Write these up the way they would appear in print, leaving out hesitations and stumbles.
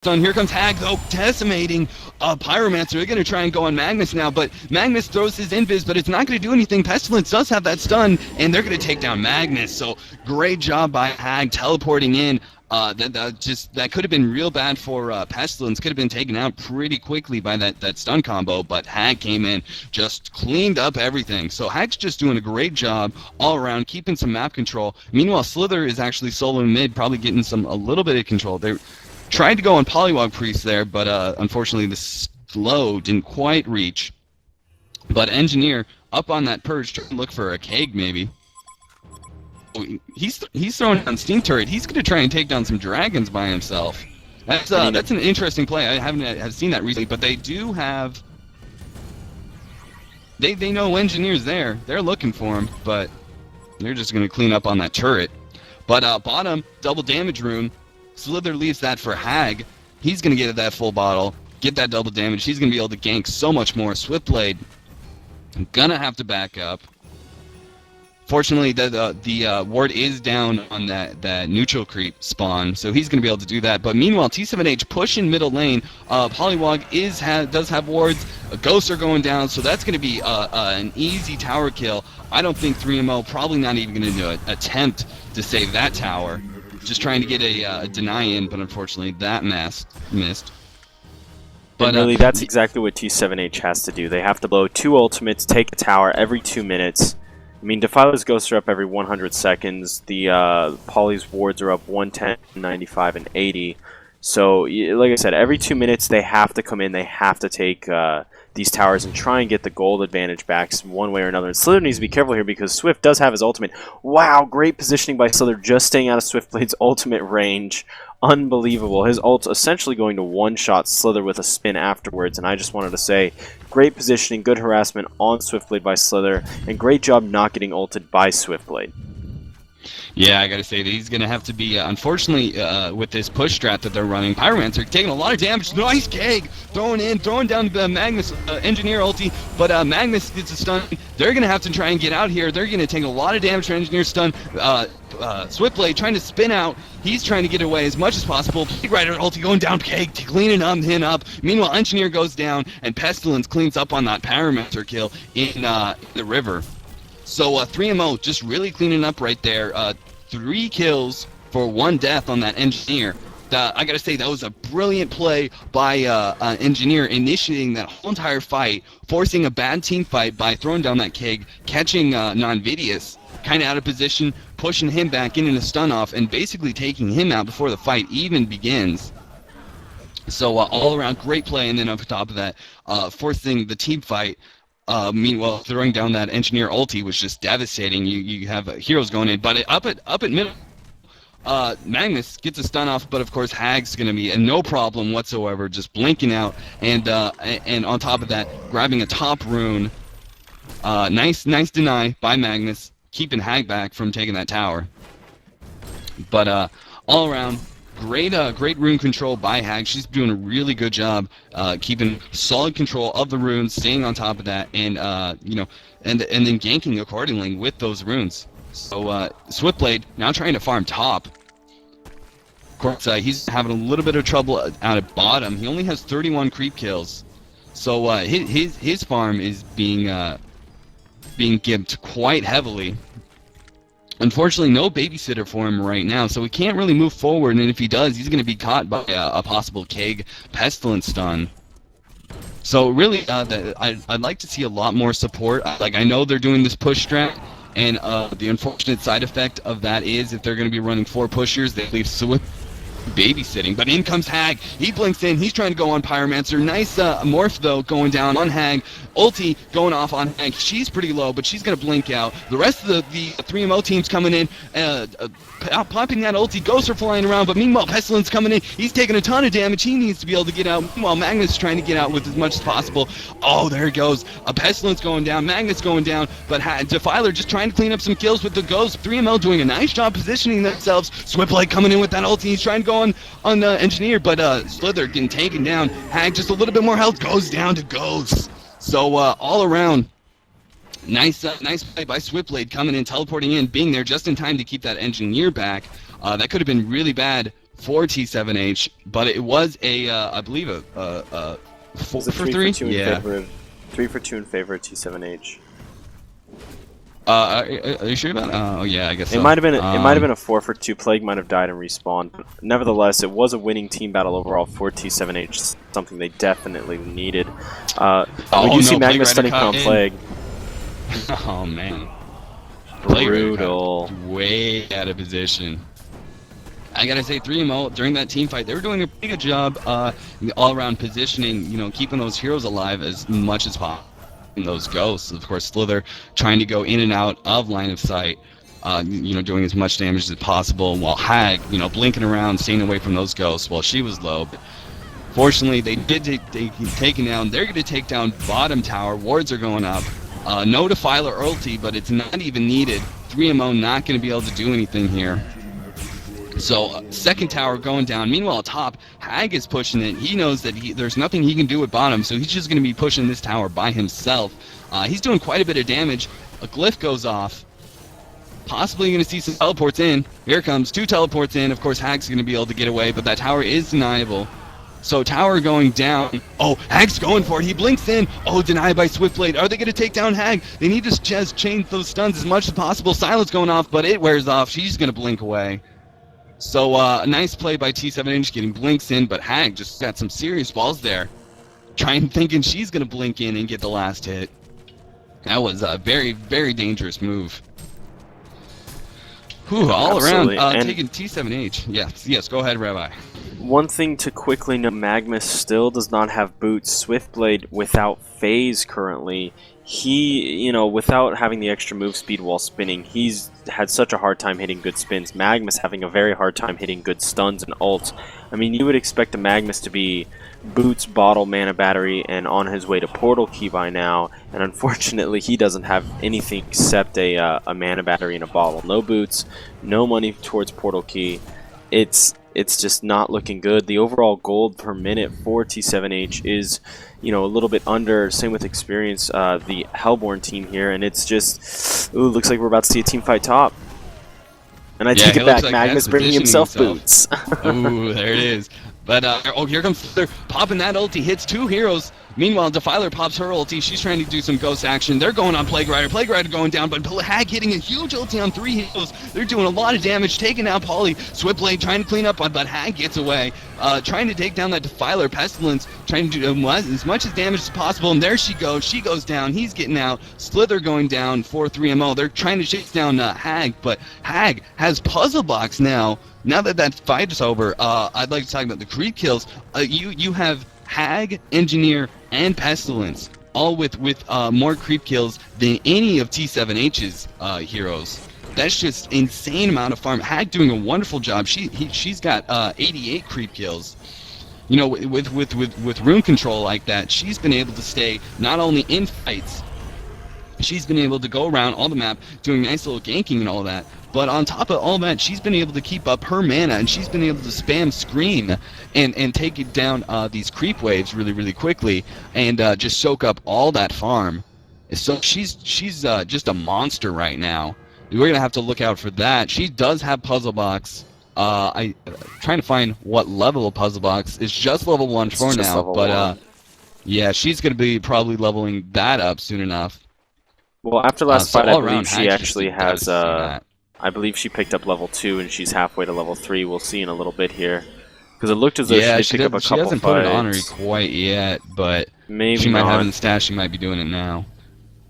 Stun. Here comes Hag, though, decimating Pyromancer. They're going to try and go on Magnus now, but Magnus throws his invis, but it's not going to do anything. Pestilence does have that stun, and they're going to take down Magnus. So great job by Hag teleporting in. That could have been real bad for Pestilence. Could have been taken out pretty quickly by that stun combo, but Hag came in, just cleaned up everything. So Hag's just doing a great job all around, keeping some map control. Meanwhile, Slither is actually soloing mid, probably getting a little bit of control. They're tried to go on Polywog Priest there, but unfortunately the slow didn't quite reach. But Engineer up on that perch, trying to look for a keg maybe. He's throwing down Steam Turret. He's going to try and take down some dragons by himself. That's an interesting play. I haven't seen that recently, but they do have. They know Engineer's there. They're looking for him, but they're just going to clean up on that turret. But bottom double damage rune. Slither leaves that for Hag. He's going to get that full bottle, get that double damage. He's going to be able to gank so much more. Swiftblade gonna have to back up. Fortunately, the ward is down on that neutral creep spawn, so he's going to be able to do that. But meanwhile, T7H pushing middle lane. Polywog does have wards. Ghosts are going down, so that's going to be an easy tower kill. I don't think 3MO probably not even going to attempt to save that tower. Just trying to get a deny in, but unfortunately that missed. But really, that's exactly what T7H has to do. They have to blow 2 ultimates, take a tower every 2 minutes. I mean, Defiler's ghosts are up every 100 seconds. The Poly's wards are up 110, 95, and 80. So, like I said, every 2 minutes they have to come in. They have to take these towers and try and get the gold advantage back one way or another. And Slither needs to be careful here because Swift does have his ultimate. Wow, great positioning by Slither, just staying out of Swiftblade's ultimate range. Unbelievable. His ult's essentially going to one-shot Slither with a spin afterwards, and I just wanted to say, great positioning, good harassment on Swiftblade by Slither, and great job not getting ulted by Swiftblade. Yeah, I gotta say that he's gonna have to be, unfortunately, with this push strat that they're running. Pyromancer taking a lot of damage. Nice keg, throwing down the Magnus Engineer ulti, but Magnus gets a stun. They're gonna have to try and get out here. They're gonna take a lot of damage from Engineer stun. Swiftblade trying to spin out. He's trying to get away as much as possible. Big Rider ulti going down keg, cleaning him up. Meanwhile, Engineer goes down, and Pestilence cleans up on that Pyromancer kill in the river. So 3MO just really cleaning up right there. 3 kills for 1 death on that Engineer. I gotta say, that was a brilliant play by Engineer, initiating that whole entire fight, forcing a bad team fight by throwing down that keg, catching Nonvidius kind of out of position, pushing him back in a stun off, and basically taking him out before the fight even begins. So all around great play, and then on top of that, forcing the team fight. Meanwhile, throwing down that Engineer ulti was just devastating. You have heroes going in, but up at middle, Magnus gets a stun off, but of course Hag's gonna be no problem whatsoever, just blinking out, and on top of that, grabbing a top rune. Nice deny by Magnus, keeping Hag back from taking that tower. But all around, great rune control by Hag. She's doing a really good job keeping solid control of the runes, staying on top of that, and and then ganking accordingly with those runes. So Swiftblade now trying to farm top. Of course, he's having a little bit of trouble out at bottom. He only has 31 creep kills, so his farm is being gimped quite heavily. Unfortunately, no babysitter for him right now, so he can't really move forward, and if he does, he's going to be caught by a possible keg Pestilence stun. So really, I'd like to see a lot more support. Like, I know they're doing this push strat, and the unfortunate side effect of that is if they're going to be running 4 pushers, they leave Swift babysitting. But in comes Hag. He blinks in. He's trying to go on Pyromancer. Nice morph, though, going down on Hag. Ulti going off on Hag. She's pretty low, but she's going to blink out. The rest of the 3MO team's coming in, popping that ulti. Ghosts are flying around, but meanwhile, Pestilence coming in. He's taking a ton of damage. He needs to be able to get out. Meanwhile, Magnus is trying to get out with as much as possible. Oh, there it goes. A Pestilence going down. Magnus going down, but Defiler just trying to clean up some kills with the Ghosts. 3MO doing a nice job positioning themselves. Swiftblade coming in with that ulti. He's trying to go on the Engineer, but Slither getting taken down. Hag just a little bit more health, goes down to Ghosts. So all around, nice play by Swiftblade, coming in, teleporting in, being there just in time to keep that Engineer back. That could have been really bad for T7H, but it was a, I believe, a 4 for 3? Yeah. 3 for 2 in favor of T7H. Are you sure about that? Oh yeah, I guess so. It might have been. It might have been a 4 for 2. Plague might have died and respawned. But nevertheless, it was a winning team battle overall for T7H. Something they definitely needed. We do see Magnus stunning on Plague. Oh man, brutal. Way out of position. I gotta say, 3MO during that team fight, they were doing a pretty good job all-around positioning. You know, keeping those heroes alive as much as possible. Those ghosts, of course, Slither trying to go in and out of line of sight, you know, doing as much damage as possible, while Hag, you know, blinking around, staying away from those ghosts while she was low. But fortunately, they did take taken down. They're going to take down bottom tower. Wards are going up. No Defiler ulti, but it's not even needed. 3MO not going to be able to do anything here. So, second tower going down. Meanwhile, top, Hag is pushing it. He knows that there's nothing he can do at bottom, so he's just going to be pushing this tower by himself. He's doing quite a bit of damage. A glyph goes off. Possibly going to see some teleports in. Here comes 2 teleports in. Of course, Hag's going to be able to get away, but that tower is deniable. So, tower going down. Oh, Hag's going for it. He blinks in. Oh, denied by Swiftblade. Are they going to take down Hag? They need to just change those stuns as much as possible. Silence going off, but it wears off. She's going to blink away. So, a nice play by T7H getting blinks in, but Hag just got some serious balls there. Thinking she's going to blink in and get the last hit. That was a very, very dangerous move. Whew, all Absolutely. around, taking T7H. Yes, go ahead, Rabbi. One thing to quickly note, Magnus still does not have boots. Swiftblade without phase currently. He, you know, without having the extra move speed while spinning, he's had such a hard time hitting good spins. Magnus having a very hard time hitting good stuns and ults. I mean, you would expect a Magnus to be boots, bottle, mana battery, and on his way to portal key by now. And unfortunately, he doesn't have anything except a mana battery and a bottle. No boots, no money towards portal key. It's just not looking good. The overall gold per minute for T7H is, you know, a little bit under. Same with Experience, the Hellborn team here, and it's just, ooh, looks like we're about to see a team fight top. And I take it back, like Magnus bringing himself boots. Ooh, there it is. But, oh, here comes Slither, popping that ulti, hits 2 heroes. Meanwhile, Defiler pops her ulti. She's trying to do some ghost action. They're going on Plague Rider. Plague Rider going down, but Hag hitting a huge ulti on 3 heroes. They're doing a lot of damage, taking out Polly. Swiftblade trying to clean up, but Hag gets away. Trying to take down that Defiler Pestilence, trying to do as much as damage as possible, and there she goes. She goes down. He's getting out. Slither going down for 3MO. They're trying to chase down Hag, but Hag has Puzzle Box now. Now that that fight is over, I'd like to talk about the creep kills. You have Hag, Engineer, and Pestilence, all with more creep kills than any of T7H's heroes. That's just insane amount of farm. Hag doing a wonderful job. She's got 88 creep kills. You know, with rune control like that, she's been able to stay not only in fights, she's been able to go around all the map doing nice little ganking and all that. But on top of all that, she's been able to keep up her mana, and she's been able to spam Scream and take it down these creep waves really, really quickly, and just soak up all that farm. So she's just a monster right now. We're gonna have to look out for that. She does have Puzzle Box. I'm trying to find what level of Puzzle Box. It's just level 1 for now, but yeah, she's gonna be probably leveling that up soon enough. Well, after last fight, I believe she actually has. I believe she picked up level 2, and she's halfway to level 3. We'll see in a little bit here, because it looked as though she did pick up a couple fights. She hasn't put it on her quite yet, but maybe she might have in the stash. She might be doing it now.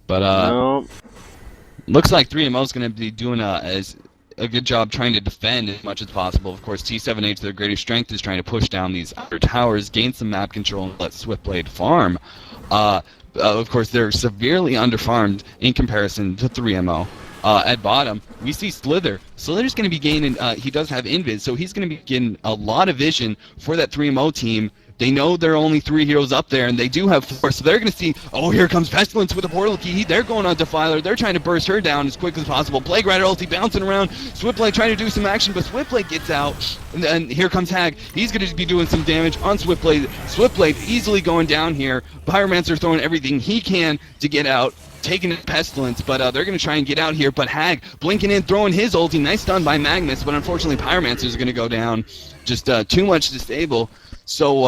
But no. Looks like 3MO is going to be doing a good job trying to defend as much as possible. Of course, T7H, their greatest strength is trying to push down these outer towers, gain some map control, and let Swiftblade farm. Of course, they're severely underfarmed in comparison to 3MO. At bottom, we see Slither. Slither's going to be gaining, he does have Invis, so he's going to be getting a lot of vision for that 3MO team. They know there are only 3 heroes up there, and they do have 4, so they're going to see, oh, here comes Pestilence with a portal key. They're going on Defiler. They're trying to burst her down as quick as possible. Plague Rider ulti bouncing around. Swiftblade trying to do some action, but Swiftblade gets out, and then here comes Hag. He's going to be doing some damage on Swiftblade. Swiftblade easily going down here. Pyromancer throwing everything he can to get out, taking Pestilence, but they're going to try and get out here, but Hag blinking in, throwing his ulti. Nice stun by Magnus, but unfortunately Pyromancer is going to go down. just too much disable. So